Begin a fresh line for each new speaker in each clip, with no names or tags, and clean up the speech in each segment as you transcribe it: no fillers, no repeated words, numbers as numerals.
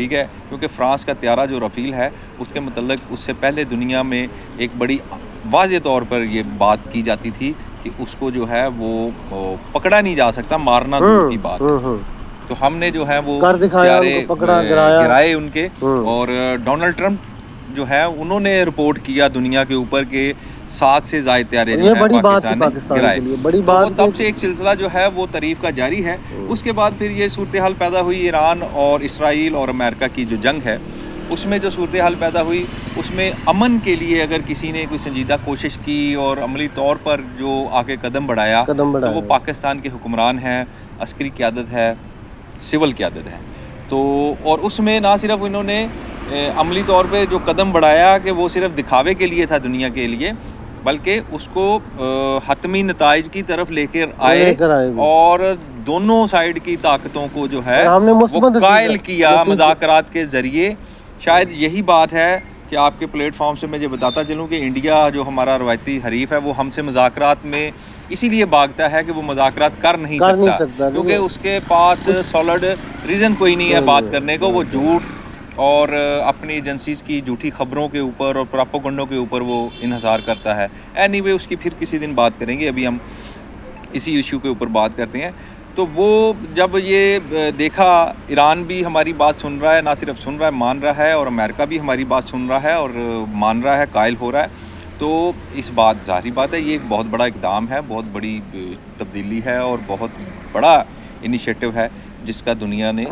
ٹھیک ہے، کیونکہ فرانس کا طیارہ جو رافیل ہے اس کے متعلق اس سے پہلے دنیا میں ایک بڑی واضح طور پر یہ بات کی جاتی تھی کہ اس کو جو ہے وہ پکڑا نہیں جا سکتا، مارنا دور کی بات ہے۔ تو ہم نے جو ہے وہ
کر دکھایا، ان
طیارے
کو پکڑا، گرایا،
گرائے ان کے، اور ڈونلڈ ٹرمپ جو ہے انہوں نے رپورٹ کیا دنیا کے اوپر کہ 7 سے زائد طیارے جو
یہ
ہیں
بڑی بات تھی
پاکستان نے
پاکستان
گرائے۔
کے لیے، بڑی
تو وہ
بات
تب سے ایک سلسلہ جو ہے وہ تعریف کا جاری ہے۔ اس کے بعد پھر یہ صورتحال پیدا ہوئی ایران اور اسرائیل اور امریکہ کی جو جنگ ہے، اس میں جو صورتحال پیدا ہوئی اس میں امن کے لیے اگر کسی نے کوئی سنجیدہ کوشش کی اور عملی طور پر جو آگے قدم بڑھایا تو وہ پاکستان کے حکمران ہیں، عسکری قیادت ہے، سول قیادت ہے۔ تو اور اس میں نہ صرف انہوں نے عملی طور پہ جو قدم بڑھایا کہ وہ صرف دکھاوے کے لیے تھا دنیا کے لیے، بلکہ اس کو حتمی نتائج کی طرف لے کر آئے اور دونوں سائیڈ کی طاقتوں کو جو ہے وہ قائل کیا مذاکرات کے ذریعے۔ شاید یہی بات ہے کہ آپ کے پلیٹ فارم سے میں یہ بتاتا چلوں کہ انڈیا جو ہمارا روایتی حریف ہے وہ ہم سے مذاکرات میں اسی لیے بھاگتا ہے کہ وہ مذاکرات کر نہیں سکتا، کیونکہ اس کے پاس سالڈ ریزن کوئی نہیں ہے بات کرنے کو۔ وہ جھوٹ اور اپنی ایجنسیز کی جھوٹی خبروں کے اوپر اور پراپوگنڈوں کے اوپر وہ انحصار کرتا ہے۔ اینی وے اس کی پھر کسی دن بات کریں گے، ابھی ہم اسی ایشو کے اوپر بات کرتے ہیں۔ تو وہ جب یہ دیکھا ایران بھی ہماری بات سن رہا ہے، نہ صرف سن رہا ہے مان رہا ہے، اور امریکہ بھی ہماری بات سن رہا ہے اور مان رہا ہے، قائل ہو رہا ہے، تو اس بات ظاہری بات ہے یہ ایک بہت بڑا اقدام ہے، بہت بڑی تبدیلی ہے اور بہت بڑا انیشیٹو ہے جس کا دنیا نے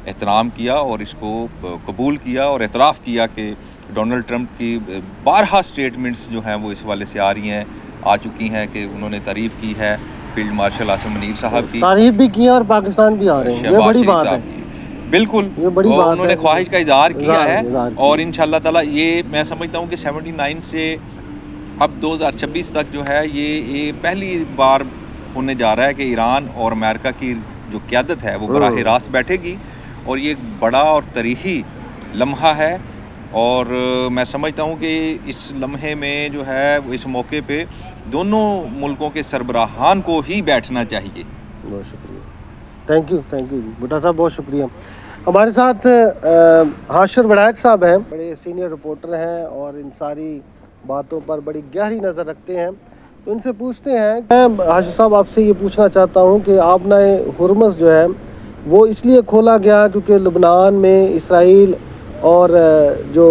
احترام کیا اور اس کو قبول کیا اور اعتراف کیا کہ ڈونلڈ ٹرمپ کی بارہا سٹیٹمنٹس جو ہیں وہ اس حوالے سے آ چکی ہیں کہ انہوں نے تعریف کی ہے فیلڈ مارشل عاصم منیر صاحب کی،
تعریف بھی کی اور پاکستان بھی آ رہے ہیں، یہ بڑی بات ہے،
بالکل
یہ بڑی بات ہے،
انہوں نے خواہش کا اظہار کیا ہے۔ اور انشاءاللہ تعالیٰ یہ میں سمجھتا ہوں کہ 79 سے اب 2026 تک جو ہے یہ پہلی بار ہونے جا رہا ہے کہ ایران اور امریکہ کی جو قیادت ہے وہ براہ راست بیٹھے گی، اور یہ ایک بڑا اور تاریخی لمحہ ہے، اور میں سمجھتا ہوں کہ اس لمحے میں جو ہے اس موقع پہ دونوں ملکوں کے سربراہان کو ہی بیٹھنا چاہیے۔
بہت شکریہ، تھینک یو بھٹا صاحب، بہت شکریہ۔ ہمارے ساتھ حاشر وڑائچ صاحب ہیں، بڑے سینئر رپورٹر ہیں اور ان ساری باتوں پر بڑی گہری نظر رکھتے ہیں، تو ان سے پوچھتے ہیں، میں حاشر صاحب آپ سے یہ پوچھنا چاہتا ہوں کہ آبنائے ہرمز جو ہے وہ اس لیے کھولا گیا کیونکہ لبنان میں اسرائیل اور جو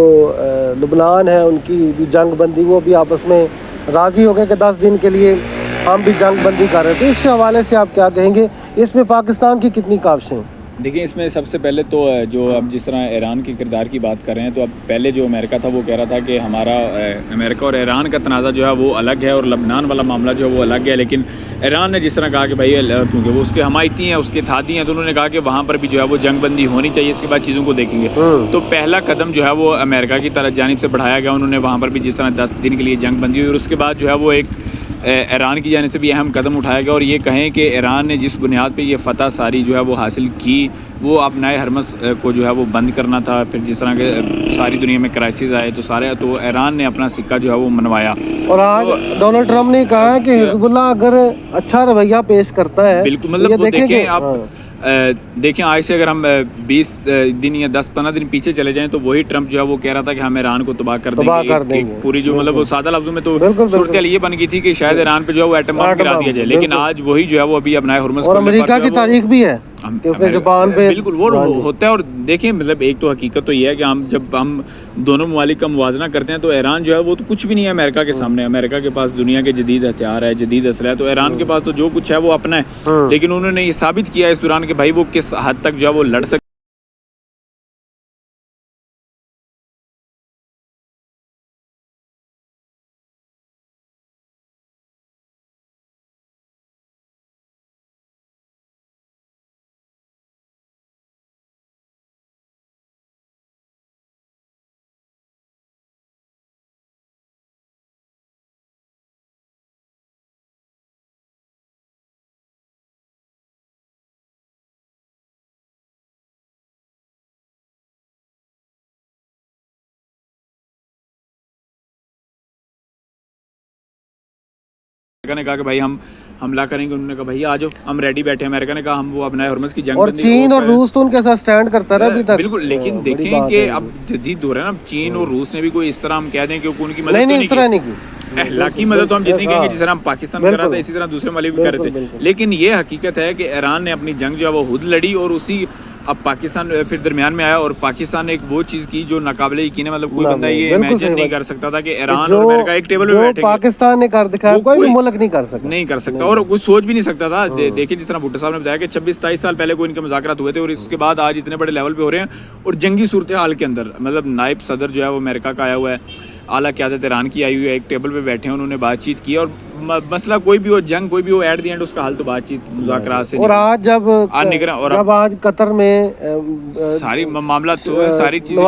لبنان ہے ان کی بھی جنگ بندی، وہ بھی آپس میں راضی ہو گئے کہ 10 دن کے لیے ہم بھی جنگ بندی کر رہے تھے۔ اس حوالے سے آپ کیا کہیں گے؟ اس میں پاکستان کی کتنی کاوشیں؟
دیکھیں، اس میں سب سے پہلے تو جو اب جس طرح ایران کے کردار کی بات کر رہے ہیں، تو اب پہلے جو امریکہ تھا وہ کہہ رہا تھا کہ ہمارا امریکہ اور ایران کا تنازع جو ہے وہ الگ ہے اور لبنان والا معاملہ جو ہے وہ الگ ہے، لیکن ایران نے جس طرح کہا کہ بھائی کیونکہ وہ اس کے حمایتی ہیں، اس کے اتحادی ہیں، تو انہوں نے کہا کہ وہاں پر بھی جو ہے وہ جنگ بندی ہونی چاہیے، اس کے بعد چیزوں کو دیکھیں گے۔ تو پہلا قدم جو ہے وہ امریکہ کی طرف جانب سے بڑھایا گیا، انہوں نے وہاں پر بھی جس طرح 10 دن کے لیے جنگ بندی ہوئی، اور اس کے بعد جو ہے وہ ایک ایران کی جانب سے بھی اہم قدم اٹھایا گیا، اور یہ کہیں کہ ایران نے جس بنیاد پہ یہ فتح ساری جو ہے وہ حاصل کی، وہ اپنائے ہرمز کو جو ہے وہ بند کرنا تھا۔ پھر جس طرح کہ ساری دنیا میں کرائسس آئے تو ایران نے اپنا سکہ جو ہے وہ منوایا۔
اور آج ڈونلڈ ٹرمپ نے کہا ہے کہ حزب اللہ اگر اچھا رویہ پیش کرتا ہے،
بالکل، مطلب دیکھیں آپ دیکھیں آج سے اگر ہم 20 دن یا 10-15 دن پیچھے چلے جائیں تو وہی ٹرمپ جو ہے وہ کہہ رہا تھا کہ ہم ایران کو تباہ کر دیں گے، پوری جو مطلب وہ سادہ لفظوں میں تو صورتحال یہ بن گئی تھی کہ شاید ایران پہ جو ہے وہ ایٹم بم گرا دیا جائے، لیکن آج وہی جو ہے وہ ابھی اپنا ہرمز
اور امریکہ کی تاریخ بھی ہے کہ اس نے جاپان پہ
بالکل وہ ہوتا ہے۔ اور دیکھیں مطلب ایک تو حقیقت تو یہ ہے کہ جب ہم دونوں ممالک کا موازنہ کرتے ہیں تو ایران جو ہے وہ تو کچھ بھی نہیں ہے امریکہ کے سامنے۔ امریکہ کے پاس دنیا کے جدید ہتھیار ہے، جدید اسلحہ ہے، تو ایران کے پاس تو جو کچھ ہے وہ اپنا ہے، لیکن انہوں نے یہ ثابت کیا اس دوران کہ بھائی وہ کس حد تک جو ہے وہ لڑ سکتے امریکہ نے کہا کہ بھائی ہم حملہ کریں گے, انہوں نے کہا بھائی آ جاؤ, ہم ریڈی بیٹھے ہیں. امریکہ نے کہا ہم وہ ابنائے حرمز کی جنگ
اور چین اور روس تو ان کے ساتھ سٹینڈ کرتا رہا ابھی تک.
بالکل, لیکن دیکھیں کہ اب جدید دور ہے نا, چین اور روس نے بھی کوئی اس طرح ہم کہہ دیں کہ ان کی مدد
نہیں, اس طرح نہیں کی.
اخلاقی مدد تو ہم جتنی کہیں گے جس طرح ہم پاکستان کر رہا تھا اسی طرح دوسرے ممالک بھی کر رہے تھے, لیکن یہ حقیقت ہے کہ ایران نے اپنی جنگ جو ہے وہ خود لڑی, اور اسی اب پاکستان پھر درمیان میں آیا, اور پاکستان نے ایک وہ چیز کی جو ناقابل یقین ہے. مطلب کوئی بندہ یہ امیجن نہیں کر سکتا تھا کہ ایران اور امریکہ ایک ٹیبل پہ بیٹھے,
پاکستان نے کر دکھایا, کوئی بھی ملک نہیں کر سکتا,
اور کوئی سوچ بھی نہیں سکتا تھا. دیکھیں جس طرح بھٹو صاحب نے بتایا کہ 26-27 سال پہلے کوئی ان کے مذاکرات ہوئے تھے, اور اس کے بعد آج اتنے بڑے لیول پہ ہو رہے ہیں. اور جنگی صورتحال کے اندر مطلب نائب صدر جو ہے وہ امریکہ کا آیا ہوا ہے, اعلیٰ قیادت ایران کی آئی ہوئی ہے, ایک ٹیبل پہ بیٹھے ہیں, انہوں نے بات چیت کی, اور مسئلہ کوئی بھی ہو, جنگ کوئی بھی ہو, ایٹ دی اینڈ اس کا حل تو بات چیت مذاکرات سے.
اور آج جب آج قطر میں
ساری معاملات تو ساری چیزیں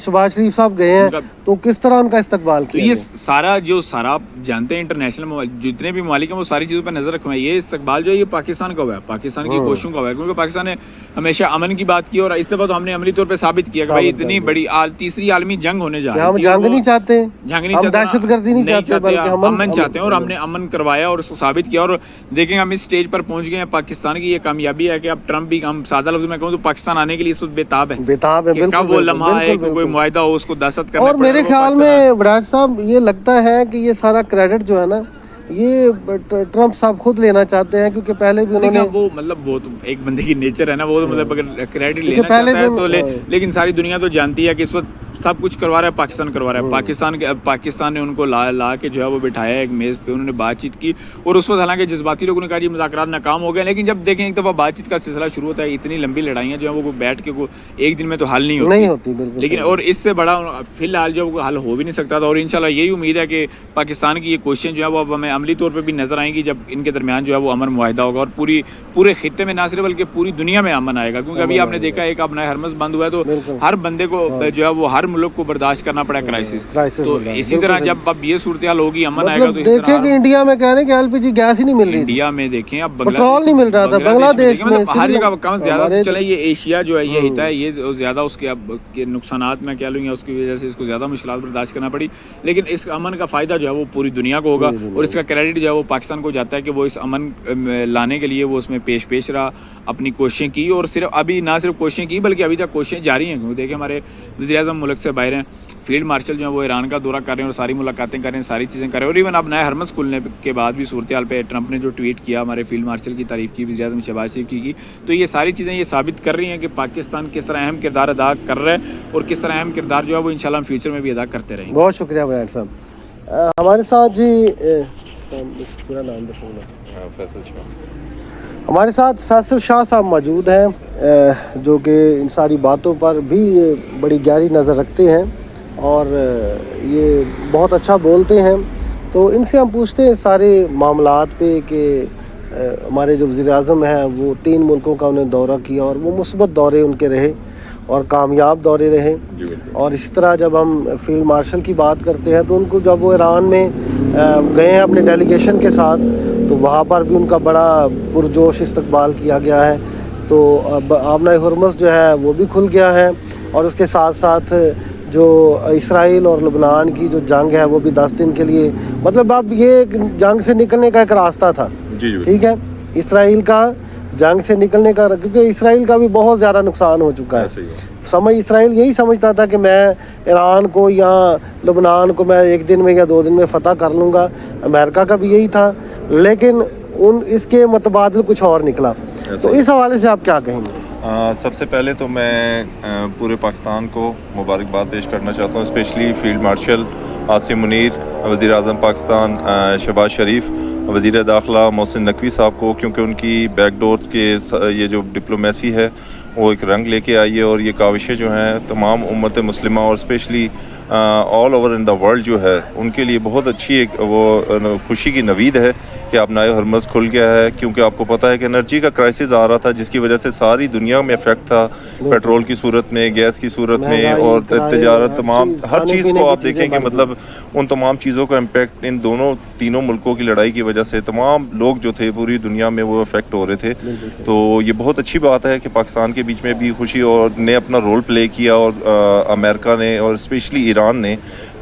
شہباز شریف صاحب گئے ہیں, تو کس طرح ان کا استقبال کیا.
یہ سارا آپ جانتے ہیں انٹرنیشنل جتنے بھی ممالک ہیں وہ ساری چیزوں پہ نظر رکھے ہیں. یہ استقبال جو ہے یہ پاکستان کا ہوا ہے, پاکستان کی کوششوں کا ہوا ہے, کیونکہ پاکستان نے ہمیشہ امن کی بات کی, اور اس سے بعد ہم نے عملی طور پہ ثابت کیا کہ بھائی اتنی بڑی تیسری عالمی جنگ ہونے جا رہی ہے.
ہم جنگ نہیں چاہتے, ہم دہشت گردی نہیں چاہتے, بلکہ
امن چاہتے ہیں, اور ہم نے امن کروایا اور اس کو ثابت کیا. اور دیکھیں ہم اس سٹیج پر پہنچ گئے ہیں. پاکستان کی یہ کامیابی ہے کہ اب ٹرمپ بھی, ہم سادہ لفظ میں کہوں تو پاکستان آنے کے لیے اس وقت بےتاب ہے. کب وہ لمحہ ہے کہ کوئی معاہدہ ہو اس کو دستخط کرنا.
اور میرے خیال میں وراج صاحب یہ لگتا ہے کہ یہ سارا کریڈٹ جو ہے نا یہ ٹرمپ صاحب خود لینا چاہتے ہیں, کیونکہ پہلے بھی انہوں نے
وہ مطلب وہ تو ایک بندے کی نیچر ہے نا, وہ تو مطلب اگر کریڈٹ لینا چاہتا ہے تو لے, لیکن ساری دنیا تو جانتی ہے کہ اس وقت سب کچھ کروا رہا ہے پاکستان کروا رہا ہے. پاکستان نے ان کو لا کے جو ہے وہ بٹھایا ایک میز پہ, انہوں نے بات چیت کی, اور اس وقت حالانکہ جذباتی لوگوں نے کہا یہ مذاکرات ناکام ہو گئے, لیکن جب دیکھیں ایک دفعہ بات چیت کا سلسلہ شروع ہوتا ہے, اتنی لمبی لڑائیاں جو ہیں وہ بیٹھ کے ایک دن میں تو حل نہیں ہوتی. لیکن اور اس سے بڑا فی الحال جو حل ہو بھی نہیں سکتا تھا, اور انشاءاللہ یہی امید ہے کہ پاکستان کی یہ کوششیں جو ہے وہ اب ہمیں عملی طور پہ بھی نظر آئیں گی جب ان کے درمیان جو ہے وہ امن معاہدہ ہوگا, اور پورے خطے میں نہ صرف بلکہ پوری دنیا میں امن آئے گا. کیونکہ ابھی آپ نے دیکھا ایک ابنائے حرمز بند ہوا ہے, تو ہر بندے کو جو ہے وہ ہر ملک کو برداشت کرنا پڑا کرائسس. تو اسی طرح جب اب یہ صورتحال ہوگی, امن آئے گا, تو
دیکھیں کہ انڈیا میں کہہ رہے ہیں کہ LPG گیس ہی نہیں مل رہی,
انڈیا میں دیکھیں اب
پیٹرول نہیں مل رہا تھا, بنگلہ دیش میں
ہر جگہ کم زیادہ چلے. یہ ایشیا جو ہے یہ ہوتا ہے, یہ زیادہ اس کے اب نقصانات میں کہہ لوں گا, اس کی وجہ سے اس کو زیادہ مشکلات برداشت کرنا پڑی, لیکن اس امن کا فائدہ جو ہے وہ پوری دنیا کو ہوگا, اور اس کا کریڈٹ جو ہے وہ پاکستان کو جاتا ہے کہ وہ اس امن لانے کے لیے وہ اس میں پیش رہا, اپنی کوششیں کی, اور صرف ابھی نہ صرف کوششیں کی بلکہ ابھی تک کوششیں جاری ہیں. کیونکہ دیکھیں ہمارے وزیر اعظم ملک سے باہر ہیں, فیلڈ مارشل جو ہے وہ ایران کا دورہ کر رہے ہیں, اور ساری ملاقاتیں کر رہے ہیں, ساری چیزیں کر رہے ہیں. اور ایون اب نئے حرمز کھلنے کے بعد بھی صورتحال پہ ٹرمپ نے جو ٹویٹ کیا, ہمارے فیلڈ مارشل کی تعریف کی, وزیر اعظم شہباز شریف کی, تو یہ ساری چیزیں یہ ثابت کر رہی ہیں کہ پاکستان کس طرح اہم کردار ادا کر رہا ہے, اور کس طرح اہم کردار جو ہے وہ انشاءاللہ ہم فیوچر میں بھی ادا کرتے رہیں گے.
بہت شکریہ برائٹ صاحب. ہمارے ساتھ جی پورا نام ہمارے ساتھ فیصل شاہ صاحب موجود ہیں, جو کہ ان ساری باتوں پر بھی بڑی گہری نظر رکھتے ہیں, اور یہ بہت اچھا بولتے ہیں. تو ان سے ہم پوچھتے ہیں سارے معاملات پہ کہ ہمارے جو وزیر اعظم ہیں وہ 3 ملکوں کا انہیں دورہ کیا, اور وہ مثبت دورے ان کے رہے اور کامیاب دورے رہے. اور اسی طرح جب ہم فیلڈ مارشل کی بات کرتے ہیں تو ان کو جب وہ ایران میں گئے ہیں اپنے ڈیلیگیشن کے ساتھ, تو وہاں پر بھی ان کا بڑا پرجوش استقبال کیا گیا ہے. تو آبنائے حرمز جو ہے وہ بھی کھل گیا ہے, اور اس کے ساتھ ساتھ جو اسرائیل اور لبنان کی جو جنگ ہے وہ بھی 10 دن کے لیے, مطلب اب یہ جنگ سے نکلنے کا ایک راستہ تھا. ٹھیک ہے, اسرائیل کا جنگ سے نکلنے کا, کیونکہ اسرائیل کا بھی بہت زیادہ نقصان ہو چکا ہے. اسرائیل یہی سمجھتا تھا کہ میں ایران کو یا لبنان کو میں 1 دن میں یا 2 دن میں فتح کر لوں گا. امریکہ کا بھی یہی تھا, لیکن اس کے متبادل کچھ اور نکلا. تو اس حوالے سے آپ کیا کہیں گے؟
سب سے پہلے تو میں پورے پاکستان کو مبارکباد پیش کرنا چاہتا ہوں, specially field marshal Asim Munir, وزیر اعظم پاکستان شہباز شریف, وزیر داخلہ محسن نقوی صاحب کو, کیونکہ ان کی بیک ڈور کے یہ جو ڈپلومیسی ہے وہ ایک رنگ لے کے آئی ہے, اور یہ کاوشیں جو ہیں تمام امت مسلمہ اور specially all over in the world جو ہے ان کے لیے بہت اچھی ایک وہ خوشی کی نوید ہے کہ آبنائے حرمز کھل گیا ہے. کیونکہ آپ کو پتہ ہے کہ انرجی کا کرائسس آ رہا تھا, جس کی وجہ سے ساری دنیا میں افیکٹ تھا, پیٹرول کی صورت میں, گیس کی صورت میں, اور تجارت, تمام ہر چیز کو آپ دیکھیں کہ مطلب ان تمام چیزوں کا امپیکٹ ان تینوں ملکوں کی لڑائی کی وجہ سے تمام لوگ جو تھے پوری دنیا میں وہ افیکٹ ہو رہے تھے. تو یہ بہت اچھی بات ہے کہ پاکستان کے بیچ میں بھی خوشی اور نے اپنا رول پلے کیا, اور امریکہ نے اور اسپیشلی ایران نے